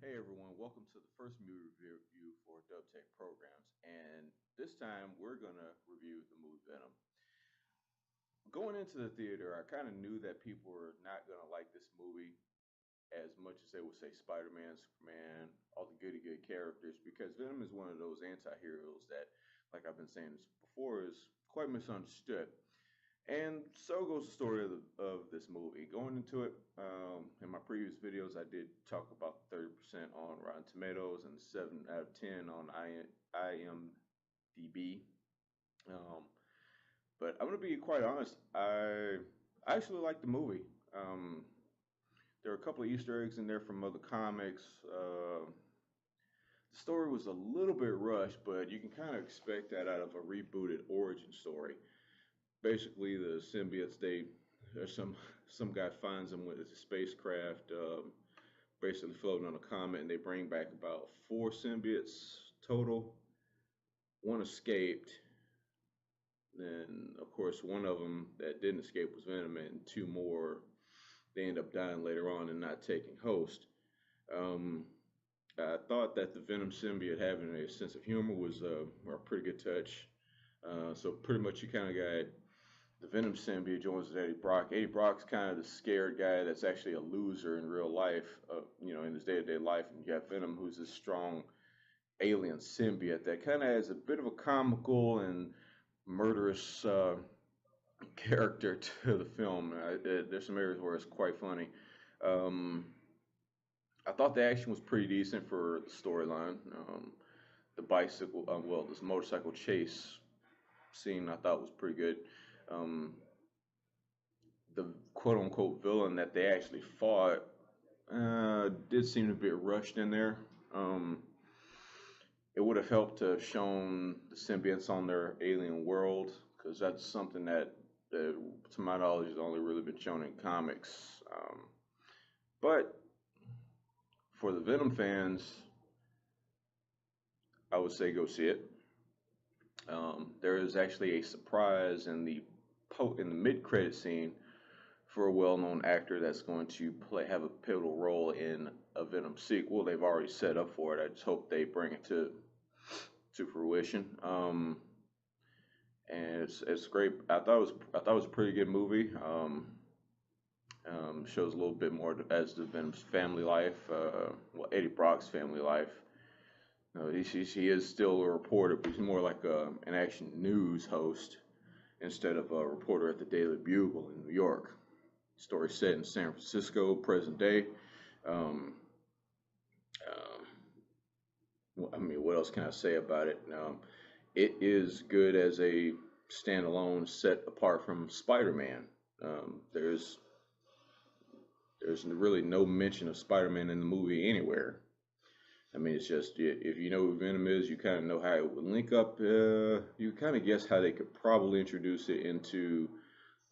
Hey everyone, welcome to the first movie review for Dubtech Programs. And this time we're going to review the movie Venom. Going into the theater, I kind of knew that people were not going to like this movie as much as they would say Spider Man, Superman, all the goody good characters, because Venom is one of those anti heroes that, like I've been saying this before, is quite misunderstood. And so goes the story of this movie. Going into it, in my previous videos, I did talk about 30% on Rotten Tomatoes and 7 out of 10 on IMDb. Um, but I'm going to be quite honest, I actually like the movie. Um, there are a couple of Easter eggs in there from other comics. The story was a little bit rushed, but you can kind of expect that out of a rebooted origin story. Basically, the symbiotes, there's some guy finds them with a spacecraft, basically floating on a comet, and they bring back about four symbiotes total. One escaped. Then, of course, one of them that didn't escape was Venom, and two more they end up dying later on and not taking host. Um, I thought that the Venom symbiote having a sense of humor was a pretty good touch. So pretty much you kind of got the Venom symbiote joins with Eddie Brock. Eddie Brock's kind of the scared guy that's actually a loser in real life, in his day-to-day life. And you got Venom, who's this strong alien symbiote that kind of has a bit of a comical and murderous character to the film. There's some areas where it's quite funny. Um, I thought the action was pretty decent for the storyline. This motorcycle chase scene I thought was pretty good. Um, the quote unquote villain that they actually fought did seem a bit rushed in there. Um, it would have helped to have shown the symbionts on their alien world because that's something that, to my knowledge, has only really been shown in comics. But for the Venom fans, I would say go see it. There is actually a surprise in the mid credit scene for a well-known actor that's going to have a pivotal role in a Venom sequel. They've already set up for it. I just hope they bring it to fruition. And it's great. I thought it was a pretty good movie. Shows a little bit more as to Venom's family life. Eddie Brock's family life. He is still a reporter, but he's more like an action news host instead of a reporter at the Daily Bugle in New York. Story set in San Francisco, present day. Um, what else can I say about it? It is good as a standalone, set apart from Spider-Man. There's really no mention of Spider-Man in the movie anywhere. I mean, it's just if you know who Venom is, you kind of know how it would link up. You kind of guess how they could probably introduce it into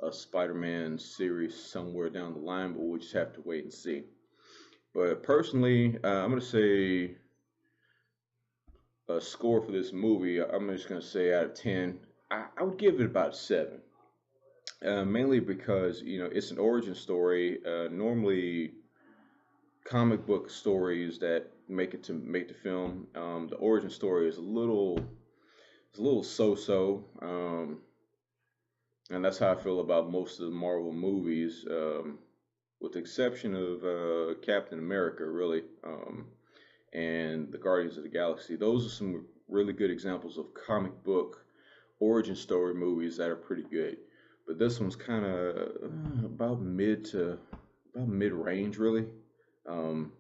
a Spider-Man series somewhere down the line, but we'll just have to wait and see. But personally, I'm going to say a score for this movie. I'm just going to say out of 10, I would give it about 7. Mainly because it's an origin story. Normally, comic book stories that make the film, the origin story is a little so-so. And that's how I feel about most of the Marvel movies, with the exception of Captain America, really, and the Guardians of the Galaxy. Those are some really good examples of comic book origin story movies that are pretty good. But this one's kind of about mid range, really. Um,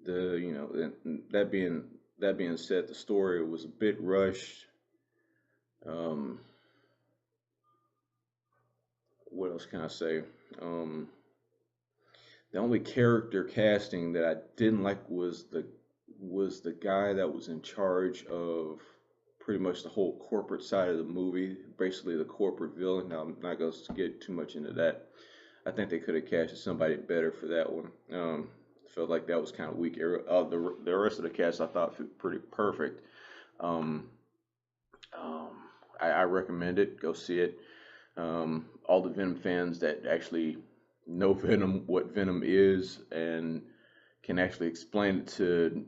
that being said, the story was a bit rushed. Um, what else can I say? Um, the only character casting that I didn't like was the guy that was in charge of pretty much the whole corporate side of the movie, basically the corporate villain. Now, I'm not going to get too much into that. I think they could have casted somebody better for that one. Felt like that was kind of weak. The rest of the cast I thought fit pretty perfect. Um, um, I recommend it. Go see it. All the Venom fans that actually know Venom, what Venom is, and can actually explain it to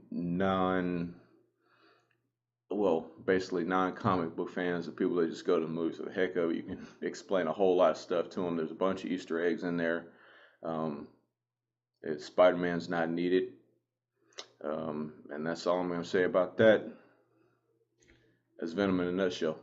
basically non-comic book fans, the people that just go to the movies for the heck of it. You can explain a whole lot of stuff to them. There's a bunch of Easter eggs in there. Um, Spider-Man's not needed. And that's all I'm going to say about that. That's Venom in a nutshell.